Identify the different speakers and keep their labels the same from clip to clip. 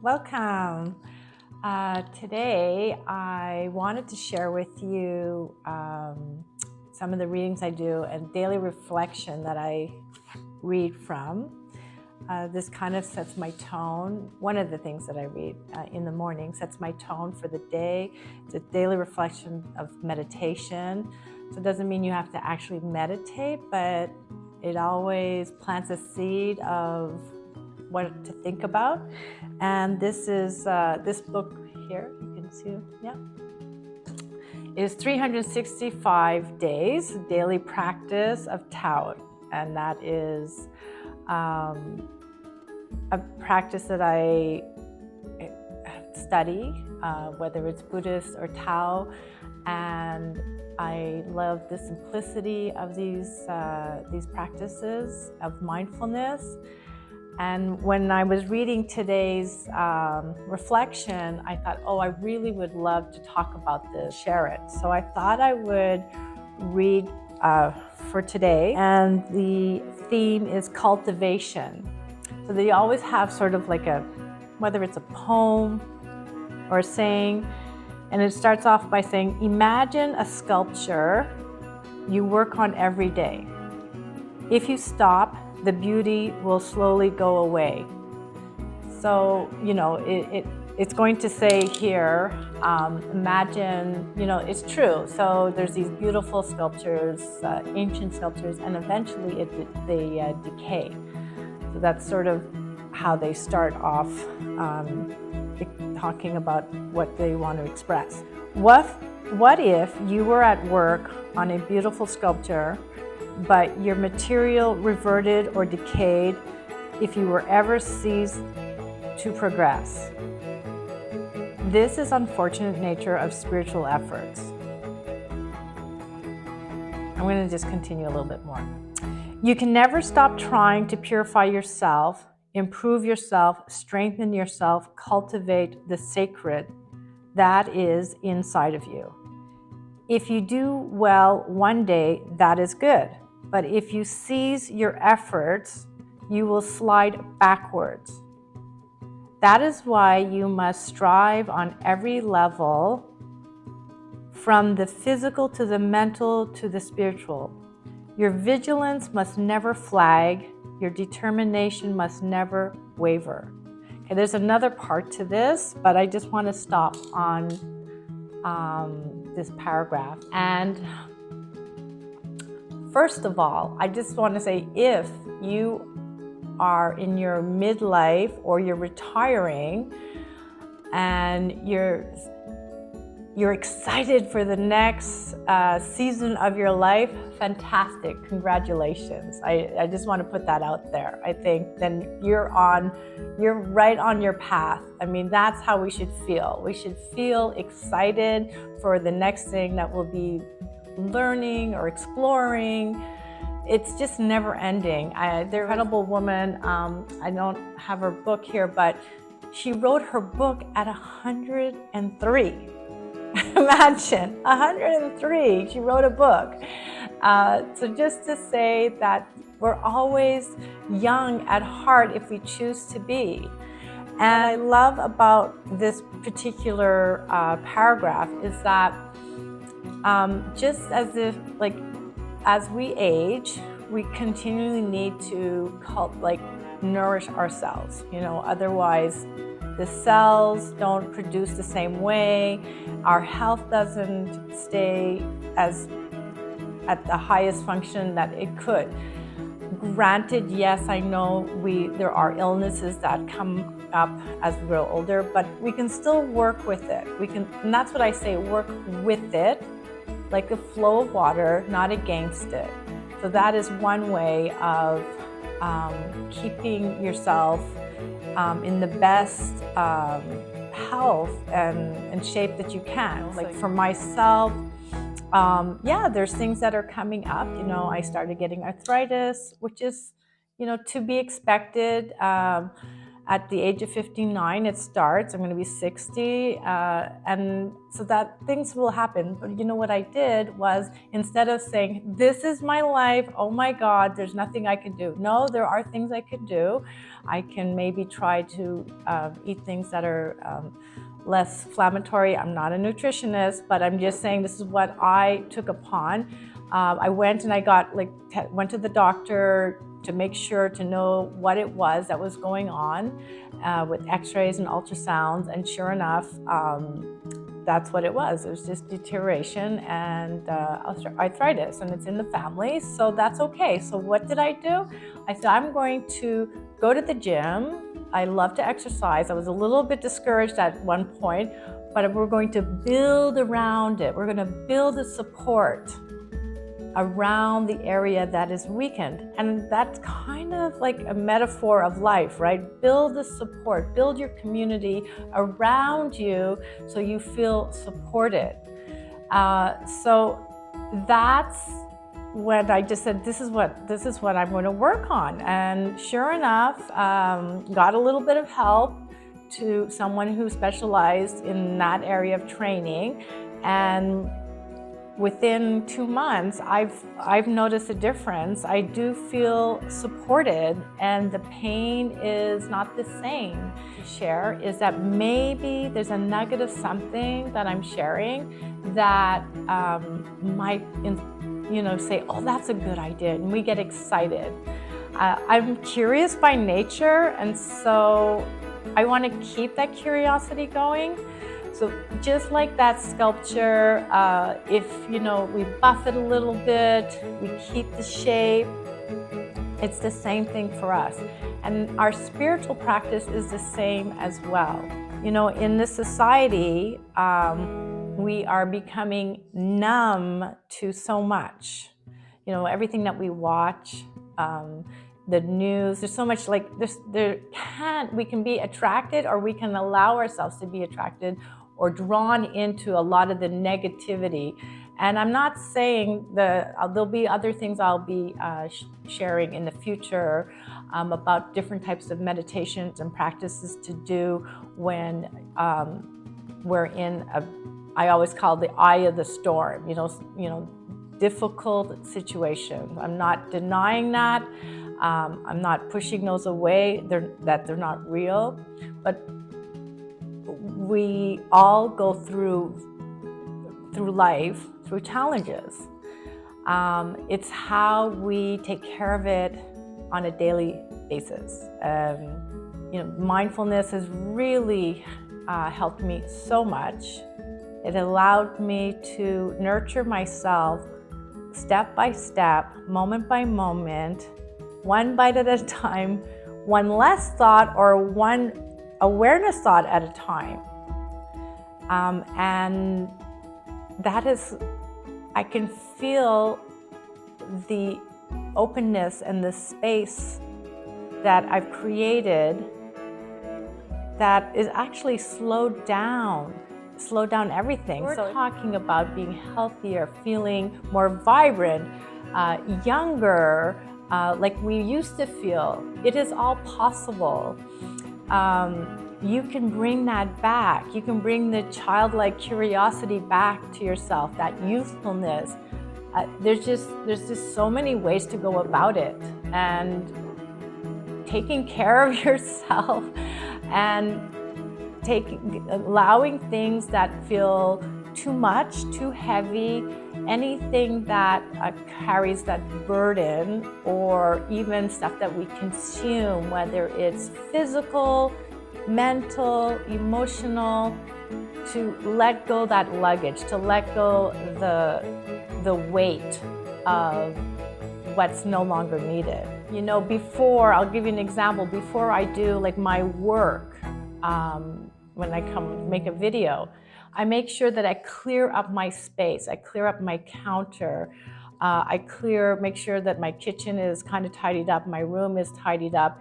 Speaker 1: Welcome. Today, I wanted to share with you some of the readings I do and daily reflection that I read from. This kind of sets my tone. One of the things that I read in the morning sets my tone for the day. It's a daily reflection of meditation. So it doesn't mean you have to actually meditate, but it always plants a seed of what to think about. And this is this book here, you can see, yeah, is 365 days daily practice of Tao. And that is a practice that I study, whether it's Buddhist or Tao, and I love the simplicity of these practices of mindfulness. And when I was reading today's reflection, I thought, I really would love to talk about this, share it. So I thought I would read for today, and the theme is cultivation. So they always have sort of like whether it's a poem or a saying, and it starts off by saying, imagine a sculpture you work on every day. If you stop, the beauty will slowly go away. So, it's going to say here, imagine, it's true. So there's these beautiful sculptures, ancient sculptures, and eventually they decay. So that's sort of how they start off talking about what they want to express. What if you were at work on a beautiful sculpture, but your material reverted or decayed if you were ever ceased to progress? This is unfortunate nature of spiritual efforts. I'm going to just continue a little bit more. You can never stop trying to purify yourself, improve yourself, strengthen yourself, cultivate the sacred that is inside of you. If you do well one day, that is good. But if you cease your efforts, you will slide backwards. That is why you must strive on every level, from the physical to the mental to the spiritual. Your vigilance must never flag. Your determination must never waver. Okay, there's another part to this, but I just want to stop on this paragraph. And first of all, I just want to say, if you are in your midlife or you're retiring and you're excited for the next season of your life, fantastic, congratulations. I just want to put that out there. I think then you're right on your path. I mean, that's how we should feel. We should feel excited for the next thing that we'll be learning or exploring. It's just never ending. There's an incredible woman, I don't have her book here, but she wrote her book at 103. Imagine, 103, she wrote a book. So just to say that we're always young at heart if we choose to be. And I love about this particular paragraph is that just as if, as we age, we continually need to nourish ourselves. Otherwise the cells don't produce the same way. Our health doesn't stay at the highest function that it could. Granted, yes, I know there are illnesses that come up as we grow older, but we can still work with it. And that's what I say, work with it, like the flow of water, not against it. So that is one way of keeping yourself in the best health and shape that you can. Like for myself, there's things that are coming up. I started getting arthritis, which is, to be expected. At the age of 59, it starts. I'm going to be 60. And so that things will happen. But you know what I did was, instead of saying, this is my life, oh my God, there's nothing I can do. No, there are things I can do. I can maybe try to eat things that are less inflammatory. I'm not a nutritionist, but I'm just saying this is what I took upon. I went and I went to the doctor to make sure to know what it was that was going on with x-rays and ultrasounds. And sure enough, that's what it was. It was just deterioration and arthritis, and it's in the family, so that's okay. So what did I do? I said, I'm going to go to the gym. I love to exercise. I was a little bit discouraged at one point, but we're going to build around it. We're going to build a support around the area that is weakened. And that's kind of like a metaphor of life, right? Build the support, build your community around you so you feel supported. So that's when I just said, this is what I'm going to work on. And sure enough, got a little bit of help to someone who specialized in that area of training. And within 2 months, I've noticed a difference. I do feel supported, and the pain is not the same. Share is that maybe there's a nugget of something that I'm sharing that might, say, oh, that's a good idea, and we get excited. I'm curious by nature, and so I want to keep that curiosity going. So just like that sculpture, if we buff it a little bit, we keep the shape, it's the same thing for us. And our spiritual practice is the same as well. In this society, we are becoming numb to so much. Everything that we watch, the news, there's so much we can be attracted, or we can allow ourselves to be attracted or drawn into a lot of the negativity. And I'm not saying there'll be other things I'll be sharing in the future about different types of meditations and practices to do when we're in I always call the eye of the storm, difficult situations. I'm not denying that. I'm not pushing those away, that they're not real, but we all go through life, through challenges. It's how we take care of it on a daily basis. Mindfulness has really helped me so much. It allowed me to nurture myself step by step, moment by moment, one bite at a time, one less thought or one awareness thought at a time. And that is, I can feel the openness and the space that I've created that is actually slowed down everything. We're talking about being healthier, feeling more vibrant, younger, like we used to feel. It is all possible. You can bring that back. You can bring the childlike curiosity back to yourself, that youthfulness. There's just so many ways to go about it, and taking care of yourself and allowing things that feel too much, too heavy, anything that carries that burden, or even stuff that we consume, whether it's physical, mental, emotional, to let go that luggage, to let go the weight of what's no longer needed. Before, I'll give you an example, before I do my work, when I come make a video, I make sure that I clear up my space, I clear up my counter, make sure that my kitchen is kind of tidied up, my room is tidied up.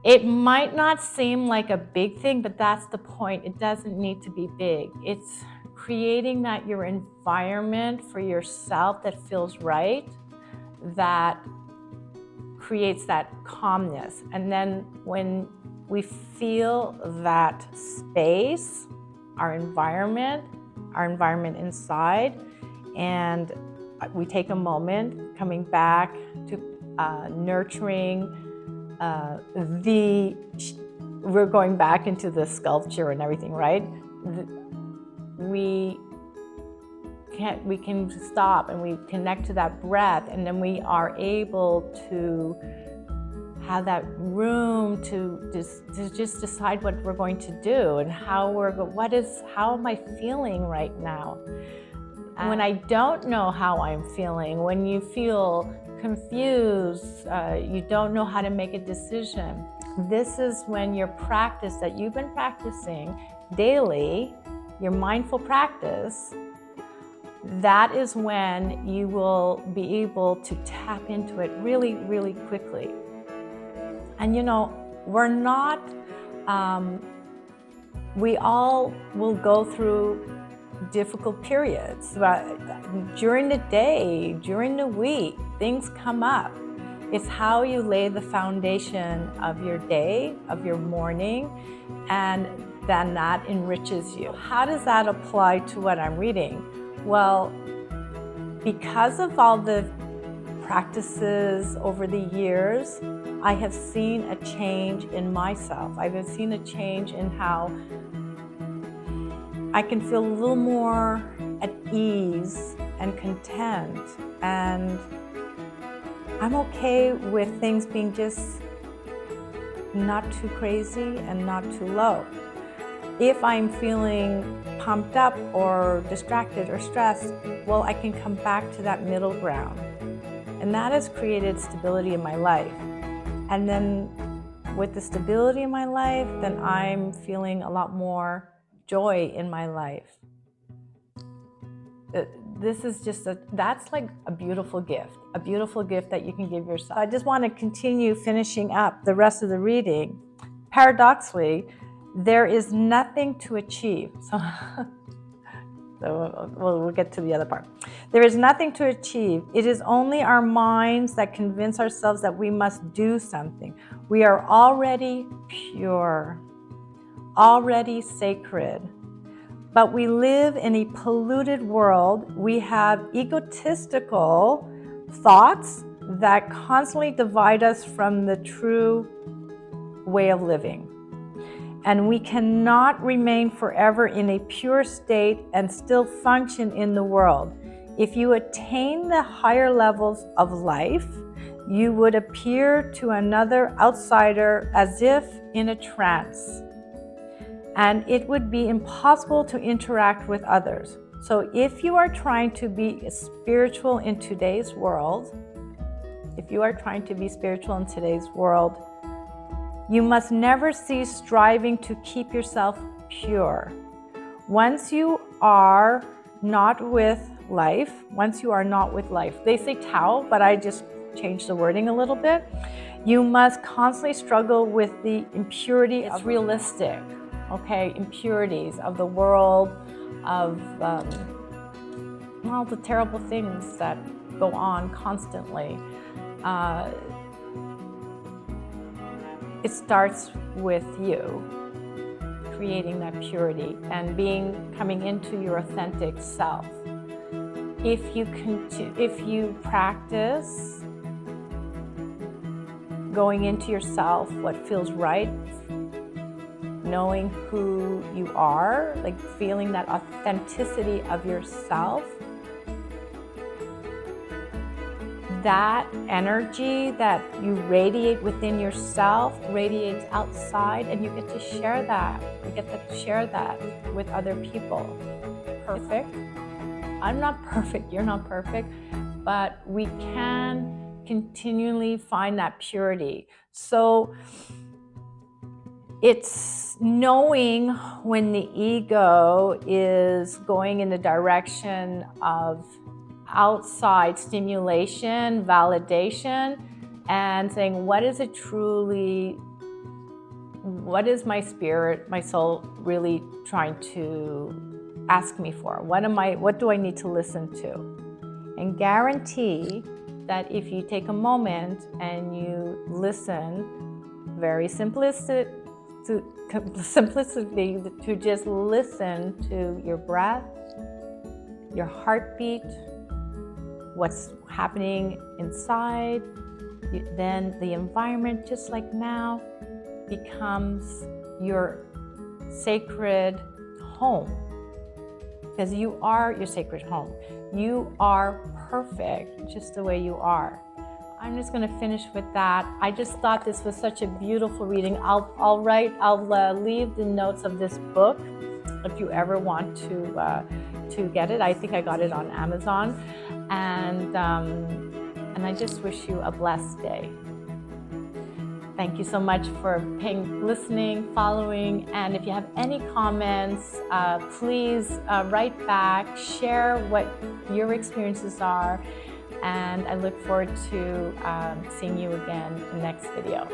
Speaker 1: It might not seem like a big thing, but that's the point. It doesn't need to be big. It's creating your environment for yourself that feels right, that creates that calmness. And then when we feel that space, our environment inside, and we take a moment coming back to nurturing we're going back into the sculpture and everything, right? We can stop and we connect to that breath, and then we are able to have that room to just decide what we're going to do and how am I feeling right now? When I don't know how I'm feeling, when you feel confused, you don't know how to make a decision, this is when your practice that you've been practicing daily, your mindful practice, that is when you will be able to tap into it really, really quickly. And we're not, we all will go through difficult periods. During the day, during the week, things come up. It's how you lay the foundation of your day, of your morning, and then that enriches you. How does that apply to what I'm reading? Well, because of all the practices over the years, I have seen a change in myself. I've seen a change in how I can feel a little more at ease and content, and I'm okay with things being just not too crazy and not too low. If I'm feeling pumped up or distracted or stressed, well, I can come back to that middle ground. And that has created stability in my life. And then with the stability in my life, then I'm feeling a lot more joy in my life. This is that's like a beautiful gift that you can give yourself. I just want to continue finishing up the rest of the reading. Paradoxically, there is nothing to achieve. So we'll get to the other part. There is nothing to achieve. It is only our minds that convince ourselves that we must do something. We are already pure, already sacred. But we live in a polluted world. We have egotistical thoughts that constantly divide us from the true way of living. And we cannot remain forever in a pure state and still function in the world. If you attain the higher levels of life, you would appear to another outsider as if in a trance. And it would be impossible to interact with others. So if you are trying to be spiritual in today's world, you must never cease striving to keep yourself pure. Once you are not with life, they say Tao, but I just changed the wording a little bit. You must constantly struggle with the impurity. It's realistic, okay? Impurities of the world, of all the terrible things that go on constantly. It starts with you creating that purity and coming into your authentic self. If you practice going into yourself, what feels right, knowing who you are, like feeling that authenticity of yourself, that energy that you radiate within yourself radiates outside, and you get to share that. You get to share that with other people. Perfect? I'm not perfect, you're not perfect, but we can continually find that purity. So it's knowing when the ego is going in the direction of outside stimulation, validation, and saying, what is my spirit, my soul really trying to ask me for? What do I need to listen to? And guarantee that if you take a moment and you listen, very simplistic simplicity to just listen to your breath, your heartbeat, what's happening inside. Then the environment, just like now, becomes your sacred home, because you are your sacred home. You are perfect just the way you are. I'm just going to finish with that. I just thought this was such a beautiful reading. I'll leave the notes of this book if you ever want to get it. I think I got it on Amazon, and I just wish you a blessed day. Thank you so much for listening, following, and if you have any comments, please write back, share what your experiences are, and I look forward to seeing you again in the next video.